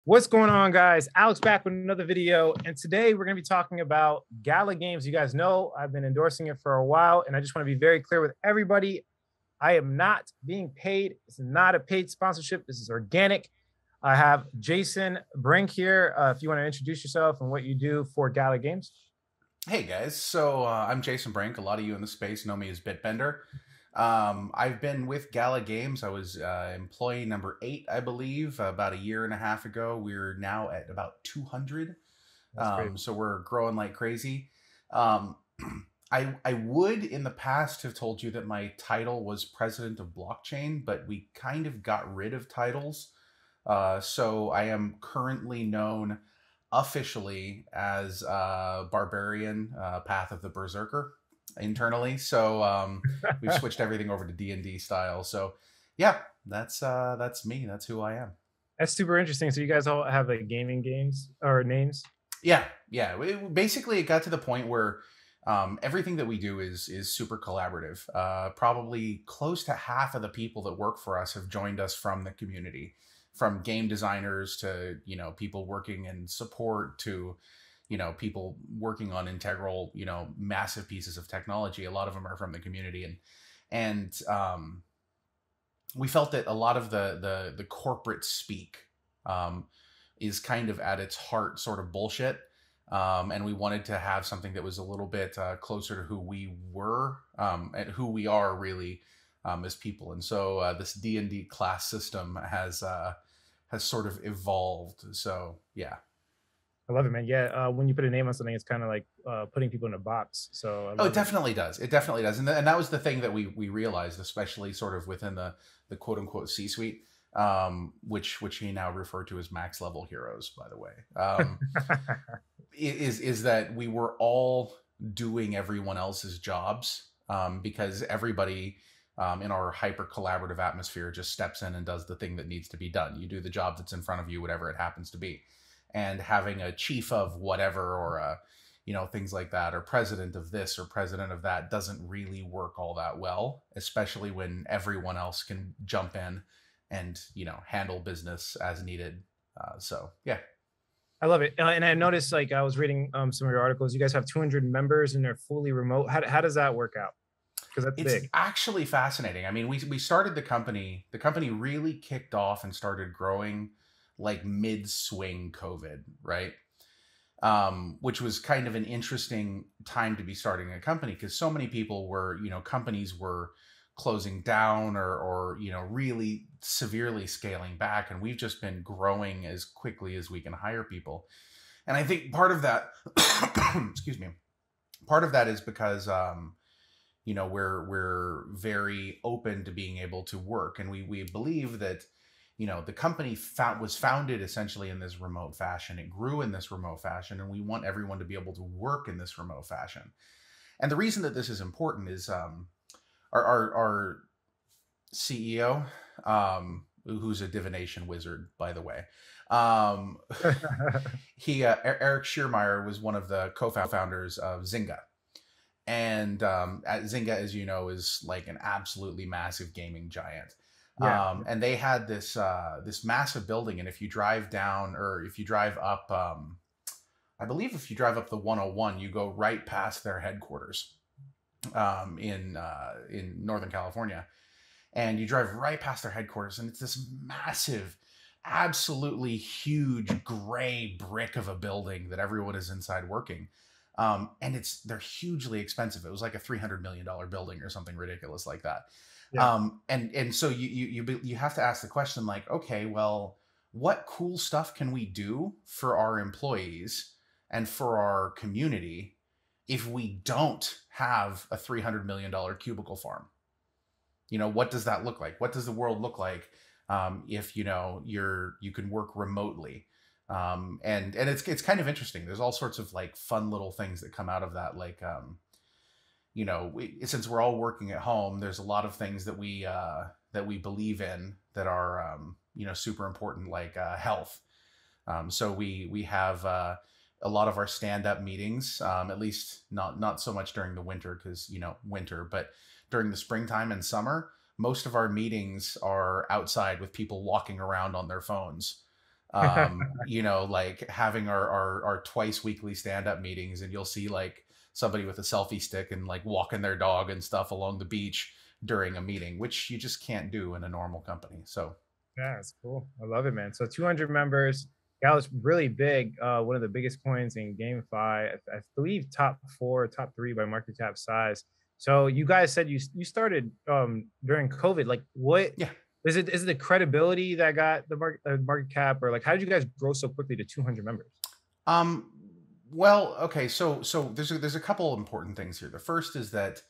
What's going on, guys? Alex back with another video, and today we're going to be talking about Gala Games. You guys know I've been endorsing it for a while, and I just want to be very clear with everybody. I am not being paid. It's not a paid sponsorship. This is organic. I have Jason Brink here. If you want to introduce yourself and what you do for Gala Games. Hey guys, so I'm Jason Brink. A lot of you in the space know me as Bitbender. I've been with Gala Games. I was employee number 8, I believe, about a year and a half ago. We're now at about 200. So we're growing like crazy. I would in the past have told you that my title was president of blockchain, but we kind of got rid of titles. So I am currently known officially as Barbarian, Path of the Berserker internally. So we've switched everything over to D&D style. So yeah, that's me. That's who I am. That's super interesting. So you guys all have like gaming games or names? Yeah. Basically, it got to the point where everything that we do is super collaborative. Probably close to half of the people that work for us have joined us from the community, from game designers to, people working in support to, people working on integral, massive pieces of technology. A lot of them are from the community. And we felt that a lot of the corporate speak is kind of at its heart sort of bullshit. And we wanted to have something that was a little bit closer to who we were and who we are really as people. And so this D&D class system has sort of evolved. So yeah. I love it, man. Yeah, when you put a name on something, it's kind of like putting people in a box. So it definitely does. It definitely does. And that was the thing that we realized, especially sort of within the quote unquote C-suite, which we now refer to as max level heroes, by the way, is that we were all doing everyone else's jobs because everybody in our hyper collaborative atmosphere just steps in and does the thing that needs to be done. You do the job that's in front of you, whatever it happens to be. And having a chief of whatever or things like that, or president of this or president of that, doesn't really work all that well, especially when everyone else can jump in and handle business as needed. So yeah, I love it. And I noticed, like, I was reading some of your articles. You guys have 200 members and they're fully remote. How does that work out? Because that's it's big. Actually fascinating. I mean, we started the company. The company really kicked off and started growing like mid-swing COVID, right? Which was kind of an interesting time to be starting a company because so many people were, companies were closing down or really severely scaling back. And we've just been growing as quickly as we can hire people. And I think part of that, excuse me, part of that is because, we're very open to being able to work. And we believe that, the company was founded essentially in this remote fashion. It grew in this remote fashion, and we want everyone to be able to work in this remote fashion. And the reason that this is important is our CEO, who's a divination wizard, by the way. Eric Schiermeier was one of the co-founders of Zynga. And Zynga, as you know, is like an absolutely massive gaming giant. Yeah. And they had this massive building, and if you drive down or if you drive up, I believe if you drive up the 101, you go right past their headquarters in Northern California, and you drive right past their headquarters, and it's this massive, absolutely huge gray brick of a building that everyone is inside working. And they're hugely expensive. It was like a $300 million building or something ridiculous like that. Yeah. And so you have to ask the question, like, okay, well, what cool stuff can we do for our employees and for our community if we don't have a $300 million cubicle farm? What does that look like? What does the world look like if you can work remotely? And it's kind of interesting. There's all sorts of like fun little things that come out of that, like since we're all working at home, there's a lot of things that we believe in that are super important, like health. So we have a lot of our stand-up meetings, at least not so much during the winter because winter, but during the springtime and summer, most of our meetings are outside with people walking around on their phones. You know, like having our twice weekly stand-up meetings, and you'll see like somebody with a selfie stick and like walking their dog and stuff along the beach during a meeting, which you just can't do in a normal company. So Yeah, it's cool. I love it, man. So 200 members. Gala's really big. One of the biggest coins in GameFi. I believe top four, top three by market cap size. So you guys said you started during COVID. Like, what yeah. is it? Is it the credibility that got the market cap, or like how did you guys grow so quickly to 200 members? Um, well, okay, so there's a couple important things here. The first is that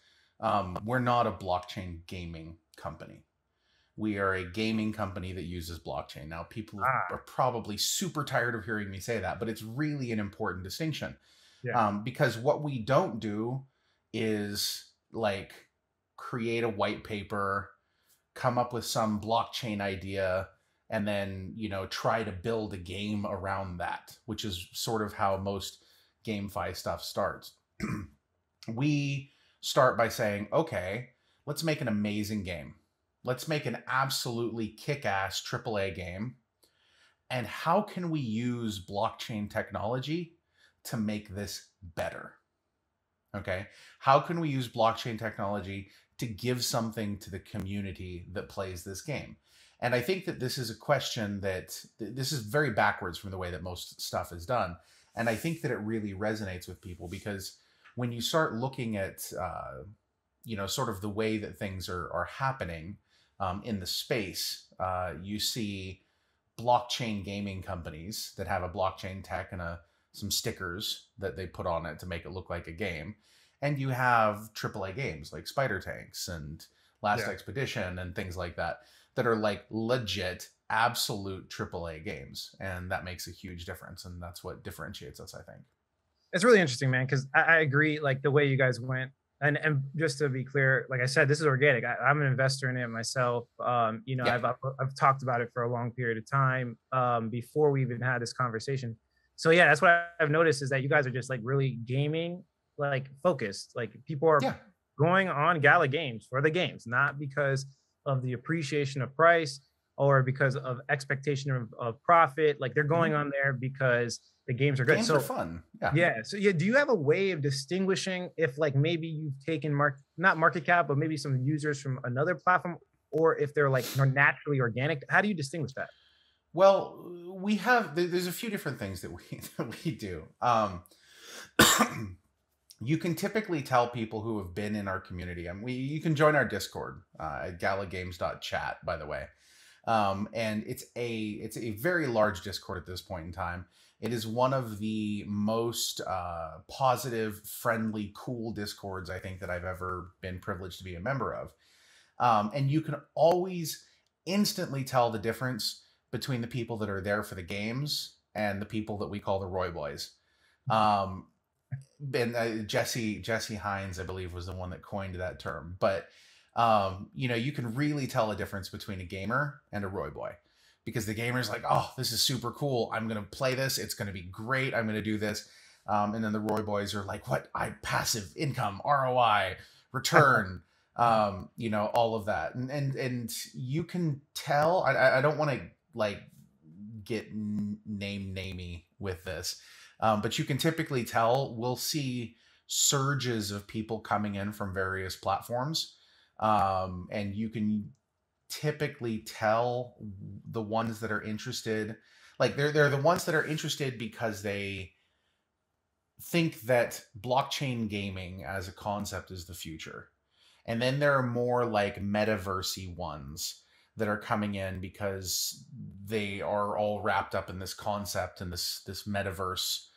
we're not a blockchain gaming company. We are a gaming company that uses blockchain. Now, people are Ah, probably super tired of hearing me say that, but it's really an important distinction, yeah, because what we don't do is like create a white paper, come up with some blockchain idea, and then, you know, try to build a game around that, which is sort of how most GameFi stuff starts. We start by saying, okay, let's make an amazing game. Let's make an absolutely kick-ass AAA game. And how can we use blockchain technology to make this better? Okay. How can we use blockchain technology to give something to the community that plays this game? And I think that this is a question that this is very backwards from the way that most stuff is done. And I think that it really resonates with people because when you start looking at, you know, sort of the way that things are happening in the space, you see blockchain gaming companies that have a blockchain tech and some stickers that they put on it to make it look like a game. And you have AAA games like Spider Tanks and Last yeah. Expedition and things like that that are like legit, absolute AAA games. And that makes a huge difference. And that's what differentiates us, I think. It's really interesting, man, because I agree, like the way you guys went. And just to be clear, like I said, this is organic. I'm an investor in it myself. You know, Yeah. I've talked about it for a long period of time before we even had this conversation. So yeah, that's what I've noticed is that you guys are just like really gaming, like focused. Like people are Yeah. going on Gala Games for the games, not because of the appreciation of price or because of expectation of profit. Like they're Mm-hmm. going on there because the games are good. Games are So fun. Yeah. yeah. So yeah, do you have a way of distinguishing if like maybe you've taken not market cap, but maybe some users from another platform, or if they're like naturally organic? How do you distinguish that? Well, we have, there's a few different things that that we do. You can typically tell people who have been in our community, and you can join our Discord at galagames.chat, by the way. And it's a very large Discord at this point in time. It is one of the most positive, friendly, cool Discords I think that I've ever been privileged to be a member of. And you can always instantly tell the difference between the people that are there for the games and the people that we call the Roy Boys. Um, and Jesse Hines, I believe, was the one that coined that term. But you know, you can really tell a difference between a gamer and a Roy Boy, because the gamer's like, oh, this is super cool. I'm gonna play this. It's gonna be great. I'm gonna do this. And then the Roy Boys are like, what? Passive income, ROI, return. You know, all of that, and you can tell. I don't want to like get namey with this. But you can typically tell, we'll see surges of people coming in from various platforms. And you can typically tell the ones that are interested, like they're the ones that are interested because they think that blockchain gaming as a concept is the future. And then there are more like metaversey ones that are coming in because they are all wrapped up in this concept and this metaverse,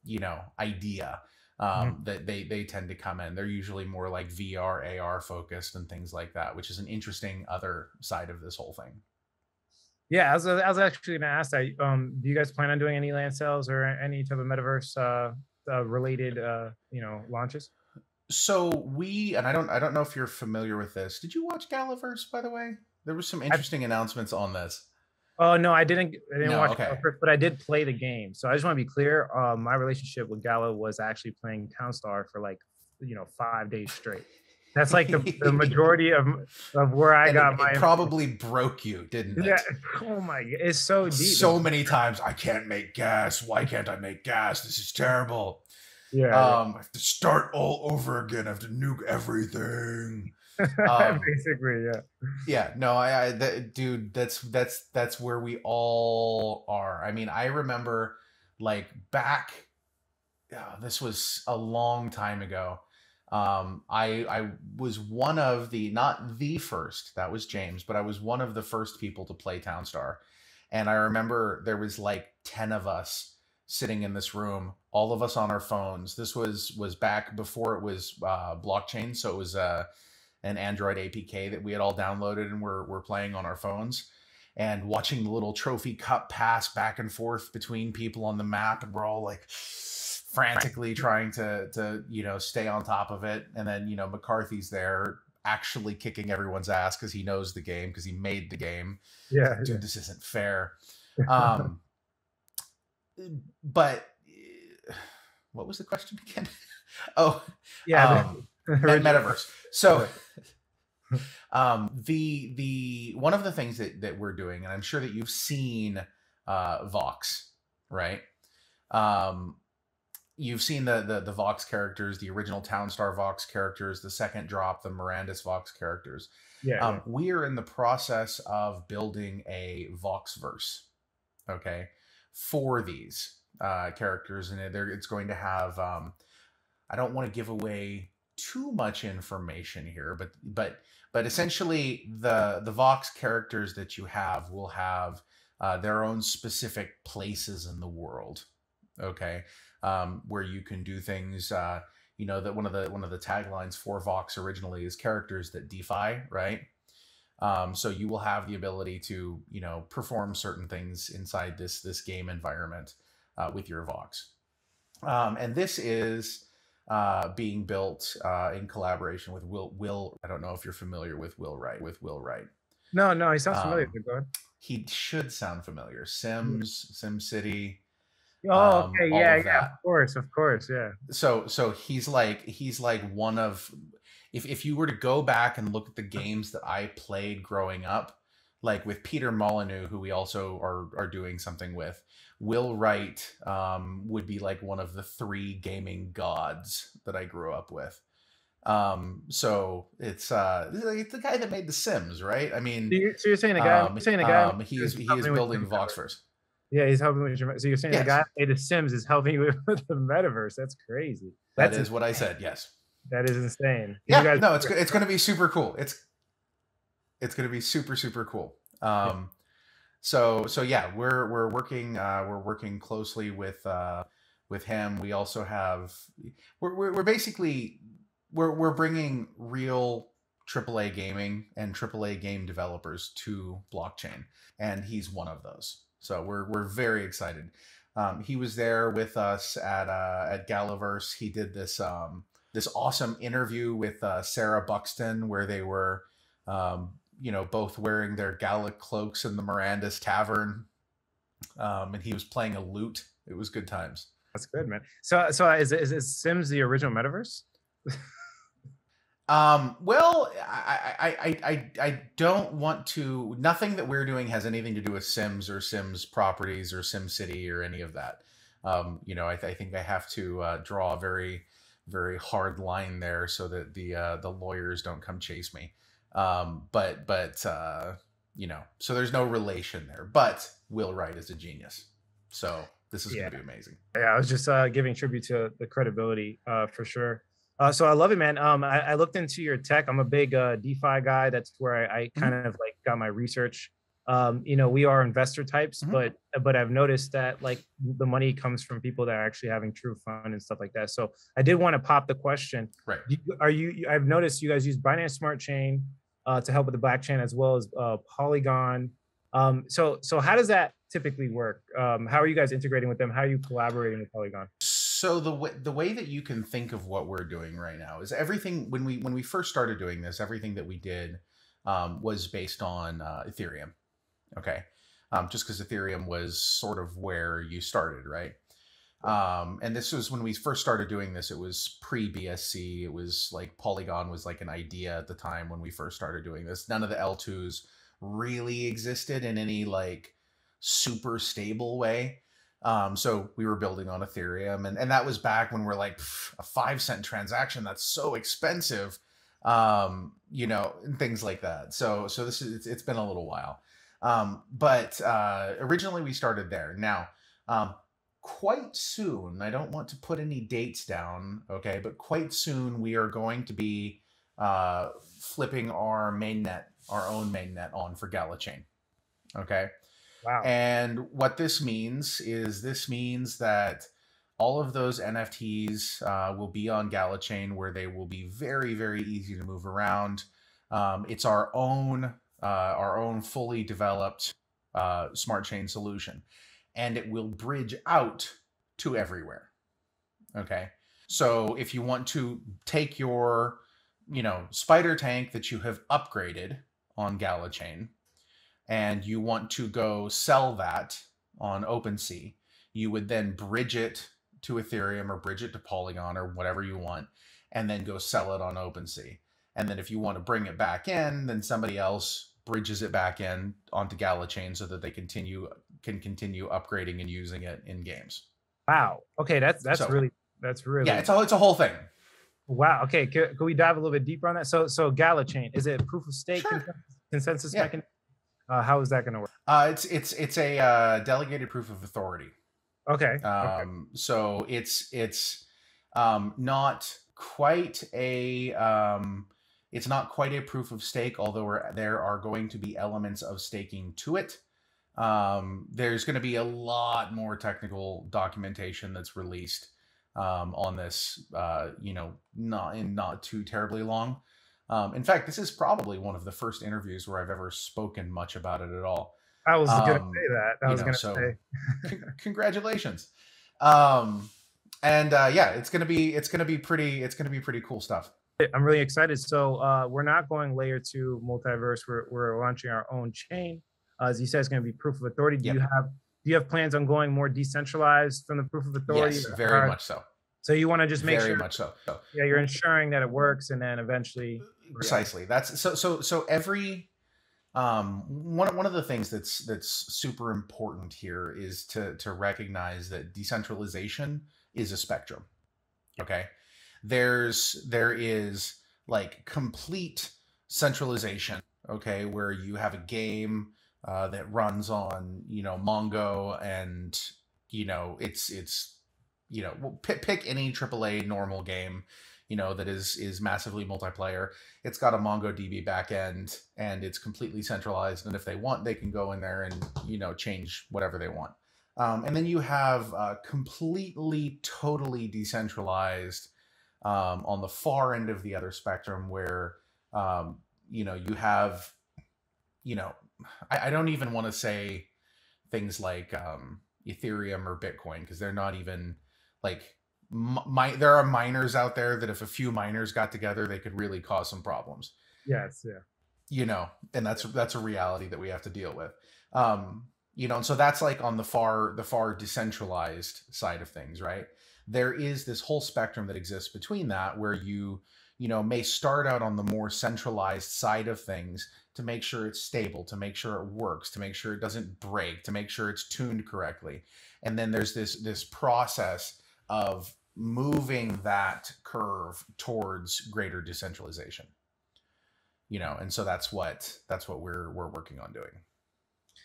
you know, idea. That they tend to come in. They're usually more like VR, AR focused and things like that, which is an interesting other side of this whole thing. Yeah, I was actually going to ask that. Do you guys plan on doing any land sales or any type of metaverse related, you know, launches? So and I don't know if you're familiar with this. Did you watch Galaverse, by the way? There was some I, interesting announcements on this. oh no, I didn't. I didn't No, watch okay. Gala first, but I did play the game. So I just want to be clear. My relationship with Gala was actually playing Townstar for like 5 days straight. That's like the majority of where I And got it my probably broke you, didn't yeah. it? Oh my god, it's so deep. So many times, I can't make gas. Why can't I make gas? This is terrible. Yeah, I have to start all over again. I have to nuke everything. basically, yeah. Yeah, no, dude, that's where we all are. I mean, I remember like back, this was a long time ago. I was one of the, not the first, that was James, but I was one of the first people to play Townstar. And I remember there was like 10 of us sitting in this room, all of us on our phones. This was back before it was blockchain, so it was an Android APK that we had all downloaded and we're playing on our phones, and watching the little trophy cup pass back and forth between people on the map, and we're all like frantically trying to stay on top of it. And then McCarthy's there actually kicking everyone's ass because he knows the game, because he made the game. Yeah, dude, this isn't fair. But what was the question again? Oh, yeah. Metaverse. So the one of the things that we're doing, and I'm sure that you've seen Vox, right? You've seen the Vox characters, the original Townstar Vox characters, the second drop, the Mirandus Vox characters. Yeah, we are in the process of building a Voxverse, okay, for these characters, and it's going to have. I don't want to give away too much information here, but essentially the Vox characters that you have will have their own specific places in the world, okay, where you can do things. That one of the taglines for Vox originally is characters that defy, right? So you will have the ability to perform certain things inside this game environment with your Vox, and this is being built in collaboration with Will. I don't know if you're familiar with Will Wright. No, he sounds familiar. Go ahead. He should sound familiar. Sims, SimCity. Oh, okay, all yeah, of that. of course, yeah. So he's like one of, if you were to go back and look at the games that I played growing up, like with Peter Molyneux, who we also are doing something with, Will Wright would be like one of the 3 gaming gods that I grew up with. So it's the guy that made The Sims, right? I mean, so you're saying the guy, he is building Voxverse. Yeah, he's helping with your. So you're saying the guy that made The Sims is helping you with the metaverse? That's crazy. That is what I said. Yes. That is insane. Yeah. No, it's going to be super cool. It's going to be super cool. So yeah, we're working closely with him. We also have we're basically bringing real AAA gaming and AAA game developers to blockchain, and he's one of those. So we're very excited. He was there with us at Galaverse. He did this awesome interview with Sarah Buxton, where they were both wearing their Gala cloaks in the Mirandus Tavern, and he was playing a lute. It was good times. That's good, man. So is Sims the original metaverse? Well, I don't want to. Nothing that we're doing has anything to do with Sims or Sims properties or SimCity or any of that. I think I have to draw a very, very hard line there so that the lawyers don't come chase me. So there's no relation there. But Will Wright is a genius, so this is going to be amazing. Yeah, I was just giving tribute to the credibility for sure. So I love it, man. I looked into your tech. I'm a big DeFi guy. That's where I kind of like got my research. We are investor types, but I've noticed that like the money comes from people that are actually having true fun and stuff like that. So I did want to pop the question. Right. I've noticed you guys use Binance Smart Chain to help with the blockchain, as well as Polygon. So how does that typically work? How are you guys integrating with them? How are you collaborating with Polygon? So the way that you can think of what we're doing right now is everything. When we first started doing this, everything that we did was based on Ethereum. Okay, just because Ethereum was sort of where you started, right? And this was when we first started doing this. It was pre-BSC. It was like Polygon was like an idea at the time when we first started doing this. None of the L2s really existed in any like super stable way. So we were building on Ethereum, and that was back when we're like, a 5-cent transaction, that's so expensive, you know, and things like that. So it's been a little while. But originally we started there. Now, quite soon, I don't want to put any dates down, okay, but quite soon we are going to be flipping our mainnet, our own mainnet on for Gala Chain. Okay. Wow. And what this means is that all of those NFTs will be on Gala Chain, where they will be very, very easy to move around. It's our own fully developed smart chain solution, and it will bridge out to everywhere. Okay. So if you want to take your, you know, spider tank that you have upgraded on Gala Chain, and you want to go sell that on OpenSea, you would then bridge it to Ethereum or bridge it to Polygon or whatever you want, and then go sell it on OpenSea. And then if you want to bring it back in, then somebody else bridges it back in onto Gala Chain so that they can continue upgrading and using it in games. Wow. Okay, that's really yeah. It's a whole thing. Wow. Okay, can we dive a little bit deeper on that? So Gala Chain, is it proof of stake consensus mechanism? How is that going to work? It's a delegated proof of authority. Okay. So it's not quite a it's not quite a proof of stake, although there are going to be elements of staking to it. There's going to be a lot more technical documentation that's released on this, you know, not too terribly long. In fact, this is probably one of the first interviews where I've ever spoken much about it at all. I was going to say that. I was going to say. Congratulations. Yeah, it's going to be pretty cool stuff. I'm really excited. So we're not going layer 2 multiverse. We're launching our own chain. As you said, it's going to be proof of authority. Do you have plans on going more decentralized from the proof of authority? Yes, very much so. So you want to just make sure, very much so. Yeah, you're ensuring that it works, and then eventually. Precisely. That's so every one of the things that's super important here is to recognize that decentralization is a spectrum. Okay. There is like complete centralization, okay, where you have a game that runs on, you know, Mongo, and you know it's you know, pick any AAA normal game, you know, that is massively multiplayer. It's got a MongoDB backend, and it's completely centralized. And if they want, they can go in there and, you know, change whatever they want. And then you have completely, totally decentralized on the far end of the other spectrum, where, you know, you have, you know, I don't even want to say things like Ethereum or Bitcoin, because they're not even like, there are miners out there that if a few miners got together, they could really cause some problems. Yes. Yeah. You know, and that's a reality that we have to deal with. You know, and so that's like on the far decentralized side of things, right? There is this whole spectrum that exists between that, where you know, may start out on the more centralized side of things to make sure it's stable, to make sure it works, to make sure it doesn't break, to make sure it's tuned correctly. And then there's this process of moving that curve towards greater decentralization. You know, and so that's what we're working on doing.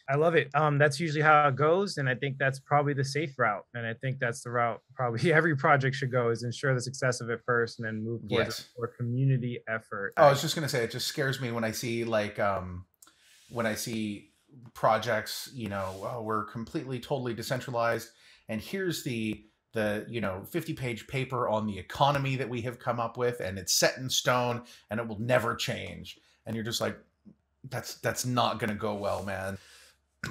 I love it. That's usually how it goes, and I think that's probably the safe route. And I think that's the route probably every project should go, is ensure the success of it first, and then move towards a more community effort. Oh, I was just gonna say, it just scares me when I see like when I see projects, you know, oh, we're completely totally decentralized, and here's the you know 50-page paper on the economy that we have come up with, and it's set in stone and it will never change, and you're just like, that's not gonna go well, man.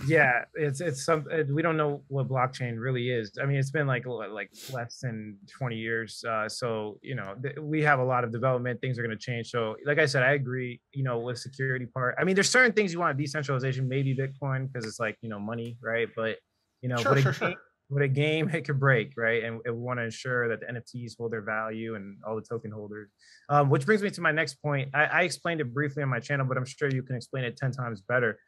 Yeah, it's some, we don't know what blockchain really is. I mean, it's been like less than 20 years. So, you know, we have a lot of development. Things are going to change. So like I said, I agree, you know, with security part. I mean, there's certain things you want decentralization, maybe Bitcoin, because it's like, you know, money, right? But, you know, sure. with a game, it could break, right? And we want to ensure that the NFTs hold their value and all the token holders. Which brings me to my next point. I explained it briefly on my channel, but I'm sure you can explain it 10 times better.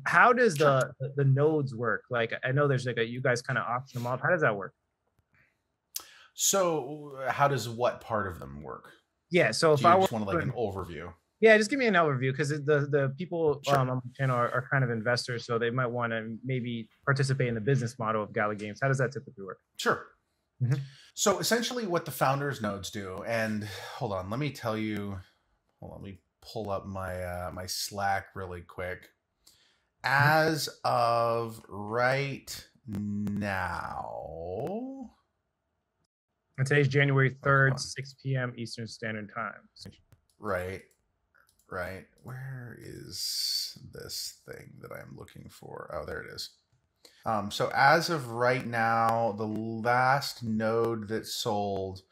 How does Sure. the nodes work? Like, I know there's like you guys kind of auction them off. How does that work? So how does what part of them work? Yeah. So if Do I you were, just want like an overview? yeah, just give me an overview because the people Sure. on my channel are kind of investors, so they might want to maybe participate in the business model of Gala Games. How does that typically work? Sure. Mhm. So essentially what the founders nodes do, and hold on, let me tell you, hold on, let me pull up my my Slack really quick. Mhm. As of right now, And today's January oh, come 3rd, on. 6 p.m. Eastern Standard Time. Right, right. Where is this thing that I'm looking for? Oh, there it is. So as of right now, the last node that sold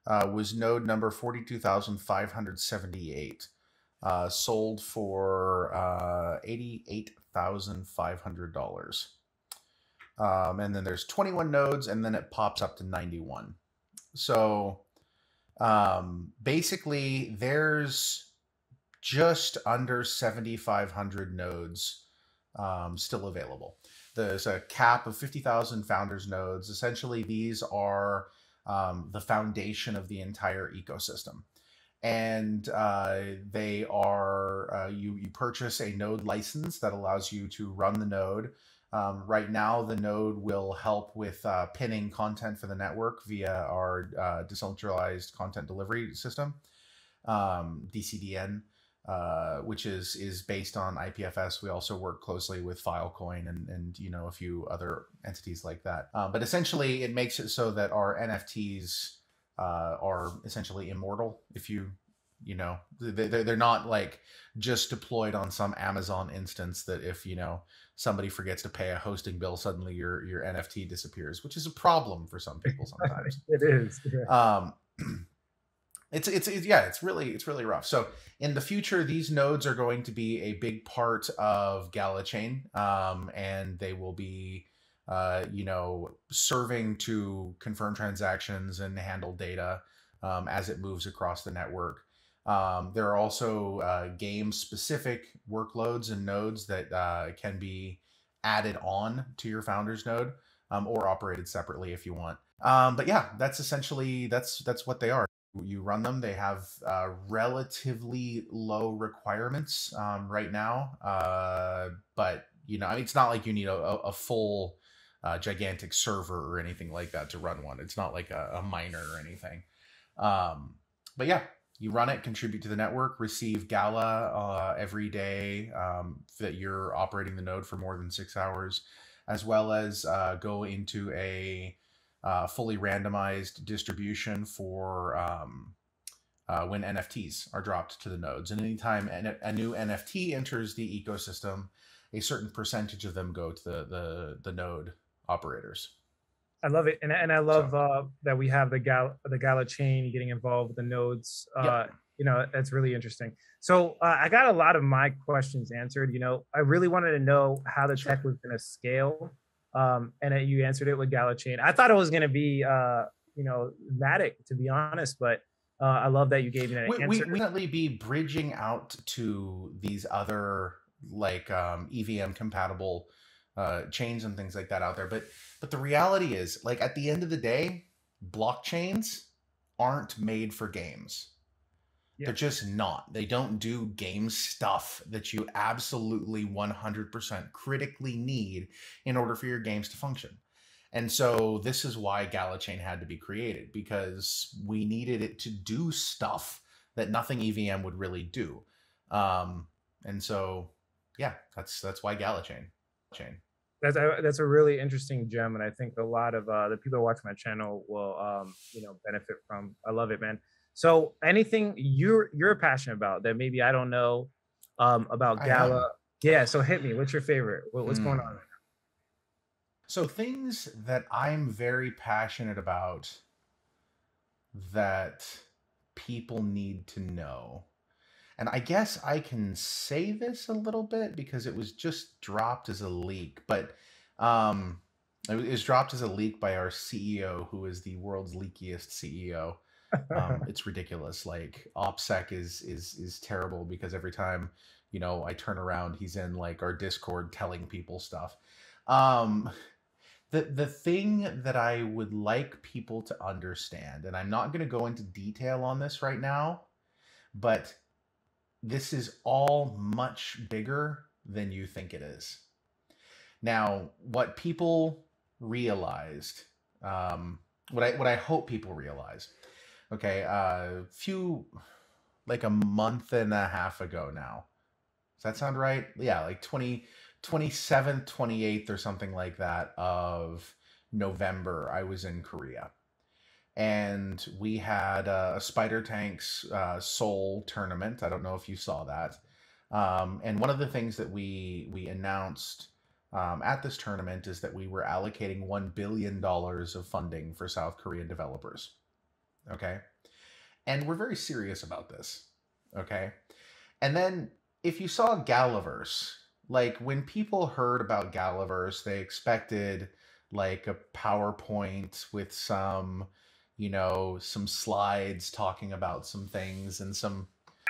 was node number 42,578. Sold for $88,500. And then there's 21 nodes, and then it pops up to 91. So basically, there's just under 7,500 nodes still available. There's a cap of 50,000 founders nodes. Essentially, these are the foundation of the entire ecosystem. And they are, you purchase a node license that allows you to run the node. Right now, the node will help with pinning content for the network via our decentralized content delivery system, DCDN, which is based on IPFS. We also work closely with Filecoin and you know, a few other entities like that. But essentially, it makes it so that our NFTs are essentially immortal. If you know, they're not like just deployed on some Amazon instance that if, you know, somebody forgets to pay a hosting bill, suddenly your NFT disappears, which is a problem for some people sometimes. It is. Yeah. Um, it's yeah, it's really rough. So in the future, these nodes are going to be a big part of Gala Chain, and they will be you know, serving to confirm transactions and handle data as it moves across the network. There are also game specific workloads and nodes that can be added on to your founders node, or operated separately if you want. But yeah, that's essentially that's what they are. You run them. They have relatively low requirements right now, but you know, I mean, it's not like you need a full gigantic server or anything like that to run one. It's not like a miner or anything. But yeah, you run it, contribute to the network, receive Gala every day that you're operating the node for more than 6 hours, as well as go into a fully randomized distribution for when NFTs are dropped to the nodes. And anytime a new NFT enters the ecosystem, a certain percentage of them go to the node operators. I love it, and I love So, that we have the Gala chain getting involved with the nodes. yep, You know, that's really interesting. So I got a lot of my questions answered. You know, I really wanted to know how the sure. tech was going to scale, and you answered it with Gala chain. I thought it was going to be you know, Matic, to be honest, but I love that you gave me an We answer. definitely be bridging out to these other like EVM compatible chains and things like that out there. But the reality is, like at the end of the day, blockchains aren't made for games. Yeah. They're just not. They don't do game stuff that you absolutely 100% critically need in order for your games to function. And so this is why GalaChain had to be created, because we needed it to do stuff that nothing EVM would really do. And so, yeah, that's why GalaChain. Chain. That's a really interesting gem, and I think a lot of the people who watch my channel will you know, benefit from. I love it, man. So anything you're passionate about that maybe I don't know about I Gala? am. Yeah, so hit me. What's your favorite? What's going on? Hmm. So things that I'm very passionate about that people need to know. And I guess I can say this a little bit because it was just dropped as a leak, but um, It was dropped as a leak by our CEO, who is the world's leakiest CEO. It's ridiculous. Like OPSEC is terrible because every time, you know, I turn around, he's in like our Discord telling people stuff. Um, the thing that I would like people to understand, and I'm not going to go into detail on this right now, but this is all much bigger than you think it is. Now, what people realized, what I hope people realize, okay, like a month and a half ago now. Does that sound right? Yeah, like 27th, 28th or something like that of November, I was in Korea. And we had a Spider Tanks Seoul tournament. I don't know if you saw that. And one of the things that we announced at this tournament is that we were allocating $1 billion of funding for South Korean developers. Okay. And we're very serious about this. Okay. And then if you saw Galaverse, like when people heard about Galaverse, they expected like a PowerPoint with some, you know, some slides talking about some things and some.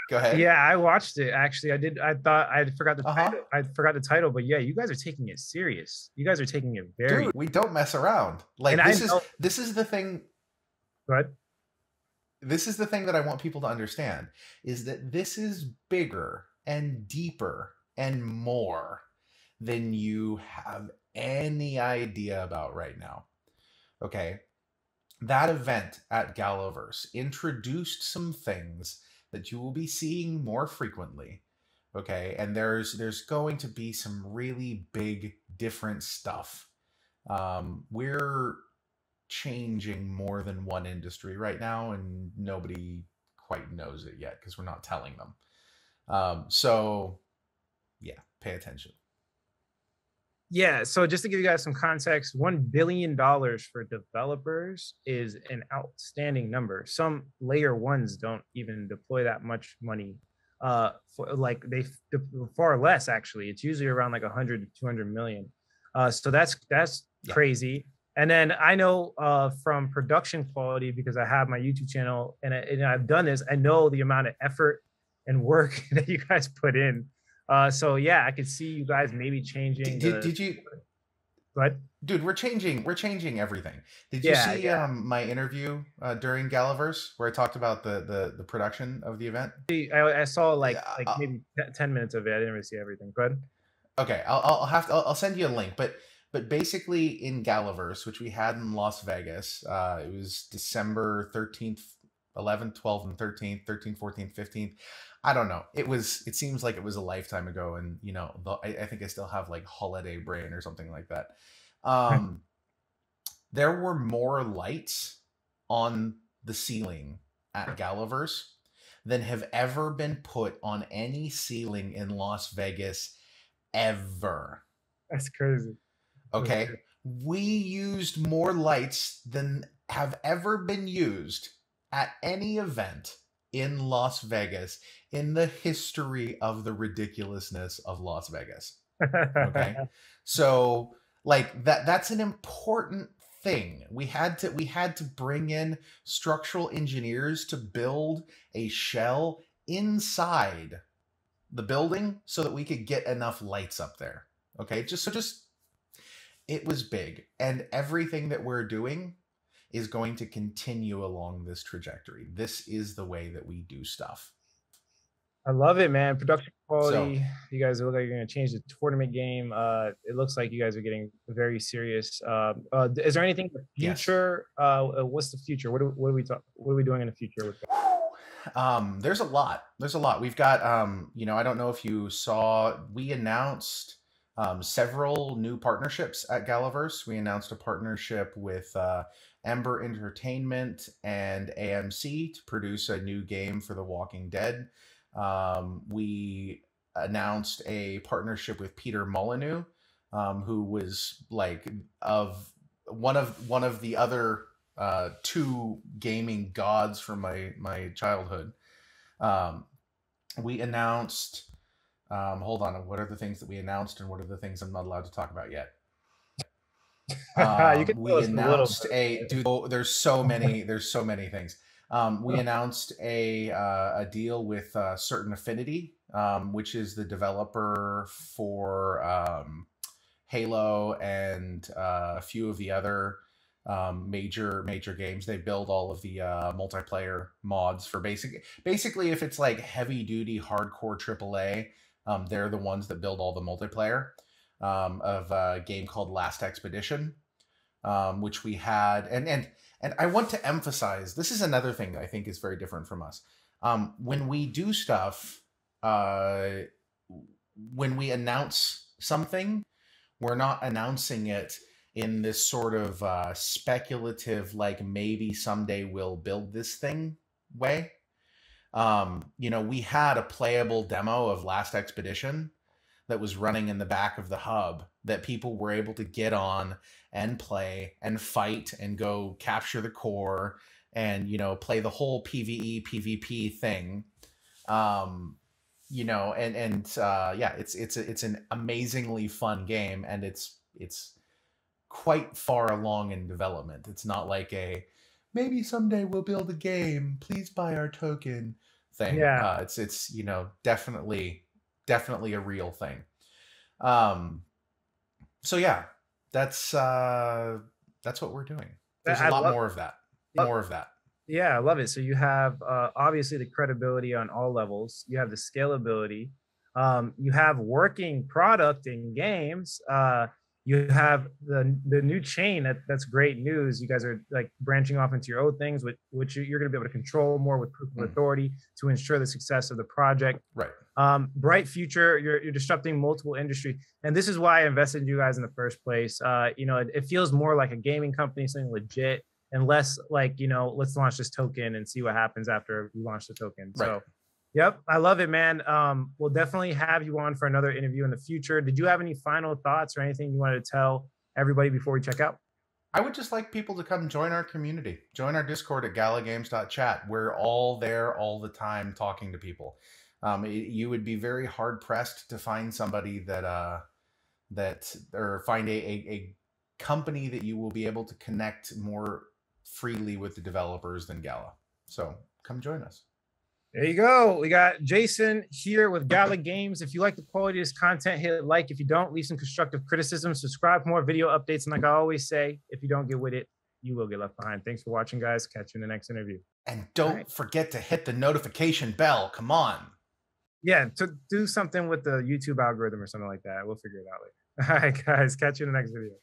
Go ahead. Yeah, I watched it actually. I did. I thought I forgot the Uh-huh. title. I forgot the title, but yeah, you guys are taking it serious. You guys are taking it very. Dude, we don't mess around. Like And this is the thing. But This is the thing that I want people to understand is that this is bigger and deeper and more than you have any idea about right now. Okay. That event at Galaverse introduced some things that you will be seeing more frequently. Okay. And there's going to be some really big different stuff. We're changing more than one industry right now, and nobody quite knows it yet because we're not telling them. So yeah, pay attention. yeah, so just to give you guys some context, $1 billion for developers is an outstanding number. Some layer ones don't even deploy that much money. For like they far less actually. It's usually around like 100 to 200 million. So that's Yeah. crazy. And then I know from production quality because I have my YouTube channel and I've done this. I know the amount of effort and work that you guys put in. So yeah, I could see you guys maybe changing. Did you? But dude, we're changing everything. Did you see my interview during Galaverse where I talked about the production of the event? I saw like maybe 10 minutes of it. I didn't really see everything. Go ahead. Okay, I'll send you a link, but basically in Galaverse, which we had in Las Vegas, it was December 13th, 11th, 12th, and 13th, 13th, 14th, 15th. I don't know. It seems like it was a lifetime ago, and you know, I think I still have like holiday brain or something like that. There were more lights on the ceiling at Galaverse than have ever been put on any ceiling in Las Vegas ever. That's crazy. Okay. We used more lights than have ever been used at any event in Las Vegas in the history of the ridiculousness of Las Vegas. Okay. So like that's an important thing. We had to bring in structural engineers to build a shell inside the building so that we could get enough lights up there. Okay. Just it was big, and everything that we're doing is going to continue along this trajectory. This is the way that we do stuff. I love it, man. Production quality. So, you guys look like you're going to change the tournament game. It looks like you guys are getting very serious. Is there anything in the future? Yes. What's the future? What are we doing in the future with that? There's a lot. We've got, you know, I don't know if you saw, we announced several new partnerships at Galaverse. We announced a partnership with Ember Entertainment and AMC to produce a new game for The Walking Dead. We announced a partnership with Peter Molyneux, who was like one of the other two gaming gods from my childhood. We announced. Hold on. What are the things that we announced, and what are the things I'm not allowed to talk about yet? You can tell We us a little announced bit. a dude. Oh, there's so many things. We announced a deal with Certain Affinity, which is the developer for Halo and a few of the other major games. They build all of the multiplayer mods for basically if it's like heavy duty hardcore AAA, they're the ones that build all the multiplayer of a game called Last Expedition, which we had. And I want to emphasize, this is another thing that I think is very different from us. When we do stuff, when we announce something, we're not announcing it in this sort of speculative, like maybe someday we'll build this thing way. We had a playable demo of Last Expedition that was running in the back of the hub that people were able to get on and play and fight and go capture the core and, play the whole PvE, PvP thing. Yeah, it's an amazingly fun game, and it's quite far along in development. It's not like a maybe someday we'll build a game, please buy our token thing. Yeah. It's definitely a real thing. So yeah, that's what we're doing. There's a lot more of that. More of that. Yeah, I love it. So you have obviously the credibility on all levels. You have the scalability. You have working product in games. You have the new chain. That's great news. You guys are like branching off into your own things, which you're going to be able to control more with proof of authority to ensure the success of the project. Right. Bright future. You're disrupting multiple industries, and this is why I invested in you guys in the first place. It feels more like a gaming company, something legit, and less like, let's launch this token and see what happens after we launch the token. Right. So, yep, I love it, man. We'll definitely have you on for another interview in the future. Did you have any final thoughts or anything you wanted to tell everybody before we check out? I would just like people to come join our community. Join our Discord at galagames.chat. We're all there all the time talking to people. You would be very hard pressed to find somebody that or find a company that you will be able to connect more freely with the developers than Gala. So come join us. There you go. We got Jason here with Gala Games. If you like the quality of this content, hit like. If you don't, leave some constructive criticism. Subscribe for more video updates. And like I always say, if you don't get with it, you will get left behind. Thanks for watching, guys. Catch you in the next interview. And don't forget to hit the notification bell. Come on. Yeah, to do something with the YouTube algorithm or something like that. We'll figure it out later. All right, guys. Catch you in the next video.